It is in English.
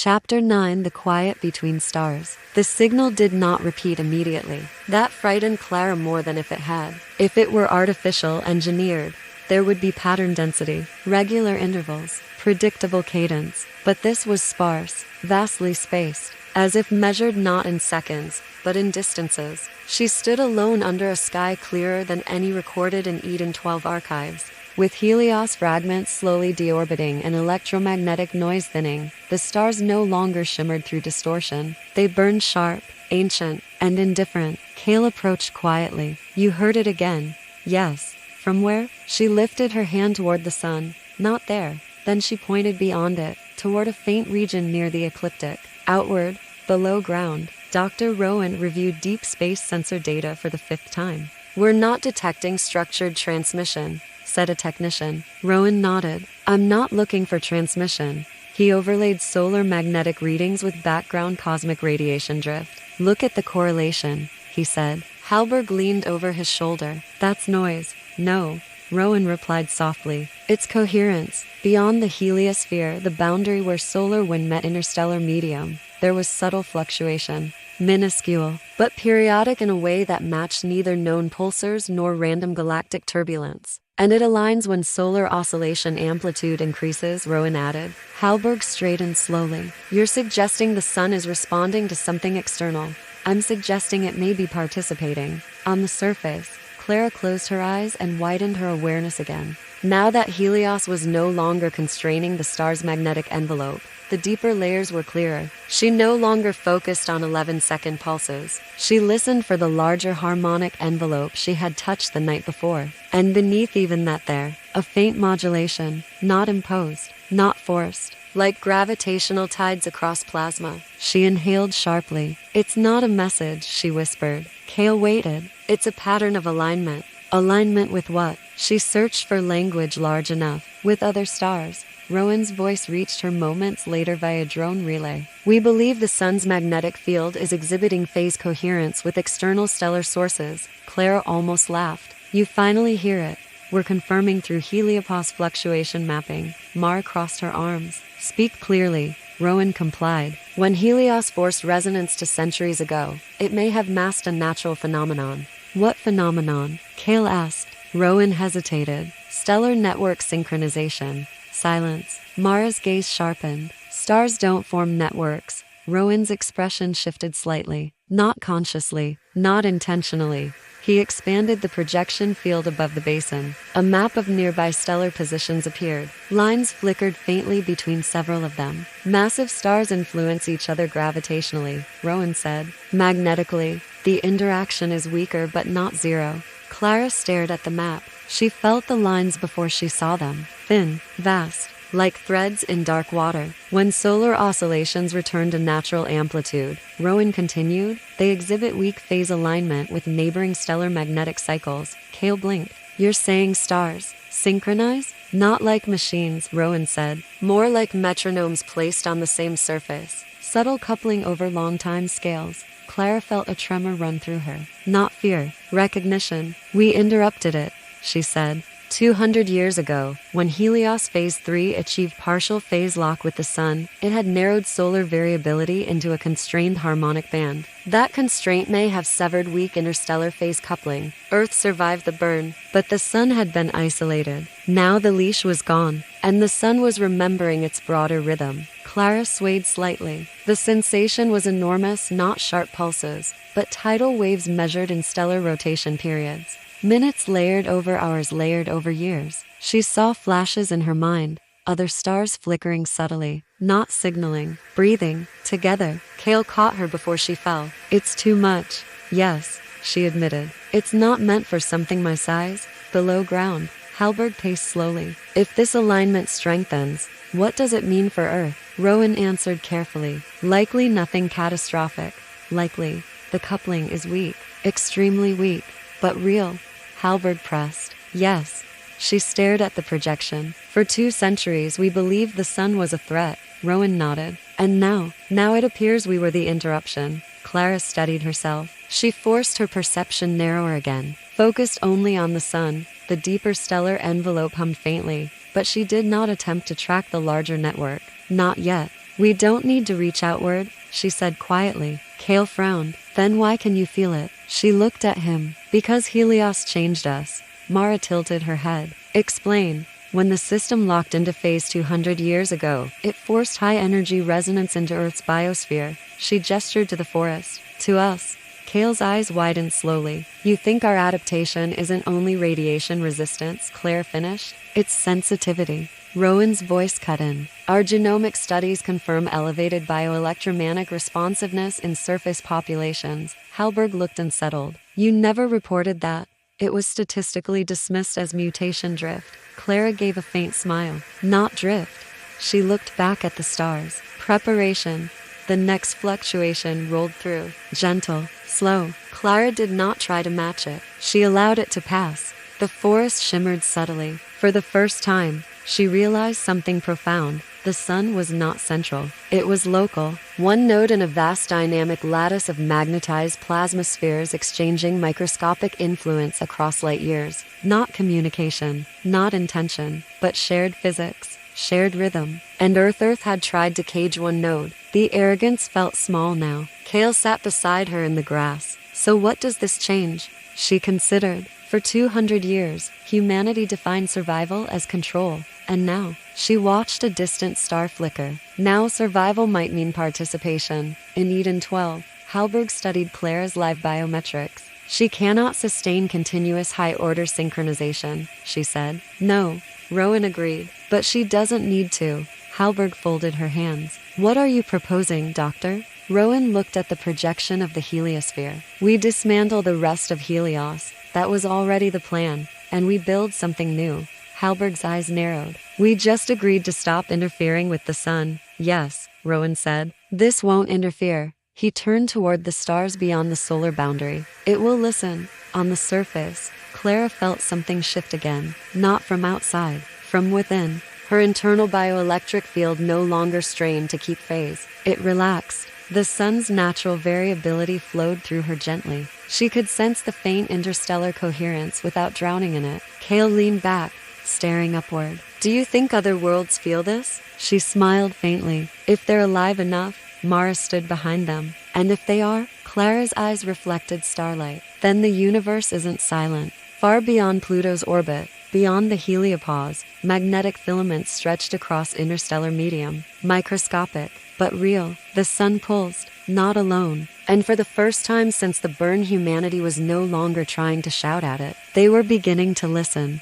Chapter 9: The Quiet Between Stars. The signal did not repeat immediately. That frightened Clara more than if it had. If it were artificial, engineered, there would be pattern density, regular intervals, predictable cadence. But this was sparse, vastly spaced, as if measured not in seconds, but in distances. She stood alone under a sky clearer than any recorded in Eden 12 archives. With Helios fragments slowly deorbiting and electromagnetic noise thinning, the stars no longer shimmered through distortion. They burned sharp, ancient, and indifferent. Kale approached quietly. You heard it again. Yes. From where? She lifted her hand toward the sun. Not there. Then she pointed beyond it, toward a faint region near the ecliptic. Outward, below ground, Dr. Rowan reviewed deep space sensor data for the 5th time. We're not detecting structured transmission, said a technician. Rowan nodded. I'm not looking for transmission. He overlaid solar magnetic readings with background cosmic radiation drift. Look at the correlation, he said. Halberg leaned over his shoulder. That's noise. No, Rowan replied softly. It's coherence. Beyond the heliosphere, the boundary where solar wind met interstellar medium, there was subtle fluctuation. Minuscule, but periodic in a way that matched neither known pulsars nor random galactic turbulence. And it aligns when solar oscillation amplitude increases, Rowan added. Halberg straightened slowly. You're suggesting the sun is responding to something external. I'm suggesting it may be participating. On the surface, Clara closed her eyes and widened her awareness again. Now that Helios was no longer constraining the star's magnetic envelope, the deeper layers were clearer. She no longer focused on 11-second pulses. She listened for the larger harmonic envelope she had touched the night before. And beneath even that there, a faint modulation, not imposed, not forced, like gravitational tides across plasma. She inhaled sharply. It's not a message, she whispered. Kale waited. It's a pattern of alignment. Alignment with what? She searched for language large enough. With other stars. Rowan's voice reached her moments later via drone relay. We believe the sun's magnetic field is exhibiting phase coherence with external stellar sources. Clara almost laughed. You finally hear it. We're confirming through heliopause fluctuation mapping. Mara crossed her arms. Speak clearly. Rowan complied. When Helios forced resonance to centuries ago, it may have masked a natural phenomenon. What phenomenon? Kale asked. Rowan hesitated. Stellar network synchronization. Silence. Mara's gaze sharpened. Stars don't form networks. Rowan's expression shifted slightly. Not consciously. Not intentionally. He expanded the projection field above the basin. A map of nearby stellar positions appeared. Lines flickered faintly between several of them. Massive stars influence each other gravitationally, Rowan said. Magnetically, the interaction is weaker but not zero. Clara stared at the map. She felt the lines before she saw them. Thin, vast, like threads in dark water. When solar oscillations return to natural amplitude, Rowan continued, they exhibit weak phase alignment with neighboring stellar magnetic cycles. Kale blinked. You're saying stars synchronize? Not like machines, Rowan said. More like metronomes placed on the same surface. Subtle coupling over long time scales. Clara felt a tremor run through her. Not fear, recognition. We interrupted it, she said. 200 years ago, when Helios Phase 3 achieved partial phase lock with the Sun, it had narrowed solar variability into a constrained harmonic band. That constraint may have severed weak interstellar phase coupling. Earth survived the burn, but the Sun had been isolated. Now the leash was gone, and the Sun was remembering its broader rhythm. Clara swayed slightly. The sensation was enormous, not sharp pulses, but tidal waves measured in stellar rotation periods. Minutes layered over hours, layered over years. She saw flashes in her mind, other stars flickering subtly, not signaling, breathing, together. Kale caught her before she fell. It's too much. Yes, she admitted. It's not meant for something my size. Below ground, Halberg paced slowly. If this alignment strengthens, what does it mean for Earth? Rowan answered carefully. Likely nothing catastrophic. Likely, the coupling is weak, extremely weak, but real. Halberg pressed. Yes. She stared at the projection. For 2 centuries we believed the sun was a threat. Rowan nodded. And now it appears we were the interruption. Clara steadied herself. She forced her perception narrower again. Focused only on the sun, the deeper stellar envelope hummed faintly, but she did not attempt to track the larger network. Not yet. We don't need to reach outward, she said quietly. Kale frowned. Then why can you feel it? She looked at him. Because Helios changed us. Mara tilted her head. Explain. When the system locked into phase 200 years ago, it forced high-energy resonance into Earth's biosphere. She gestured to the forest. To us. Kale's eyes widened slowly. You think our adaptation isn't only radiation resistance, Claire finished? It's sensitivity. Rowan's voice cut in. Our genomic studies confirm elevated bioelectromagnetic responsiveness in surface populations. Halberg looked unsettled. You never reported that. It was statistically dismissed as mutation drift. Clara gave a faint smile. Not drift. She looked back at the stars. Preparation. The next fluctuation rolled through. Gentle, slow. Clara did not try to match it. She allowed it to pass. The forest shimmered subtly. For the first time, she realized something profound. The sun was not central. It was local. One node in a vast dynamic lattice of magnetized plasma spheres exchanging microscopic influence across light years. Not communication, not intention, but shared physics, shared rhythm. And Earth had tried to cage one node. The arrogance felt small now. Kale sat beside her in the grass. So what does this change? She considered. For 200 years, humanity defined survival as control. And now, she watched a distant star flicker. Now survival might mean participation. In Eden 12, Halberg studied Clara's live biometrics. She cannot sustain continuous high-order synchronization, she said. No, Rowan agreed. But she doesn't need to. Halberg folded her hands. What are you proposing, Doctor? Rowan looked at the projection of the heliosphere. We dismantle the rest of Helios. That was already the plan. And we build something new. Halberg's eyes narrowed. We just agreed to stop interfering with the sun. Yes, Rowan said. This won't interfere. He turned toward the stars beyond the solar boundary. It will listen. On the surface, Clara felt something shift again. Not from outside, from within. Her internal bioelectric field no longer strained to keep phase. It relaxed. The sun's natural variability flowed through her gently. She could sense the faint interstellar coherence without drowning in it. Kale leaned back, staring upward. Do you think other worlds feel this? She smiled faintly. If they're alive enough. Mara stood behind them. And if they are? Clara's eyes reflected starlight. Then the universe isn't silent. Far beyond Pluto's orbit, beyond the heliopause, magnetic filaments stretched across interstellar medium. Microscopic, but real. The sun pulsed, not alone. And for the first time since the burn, humanity was no longer trying to shout at it. They were beginning to listen.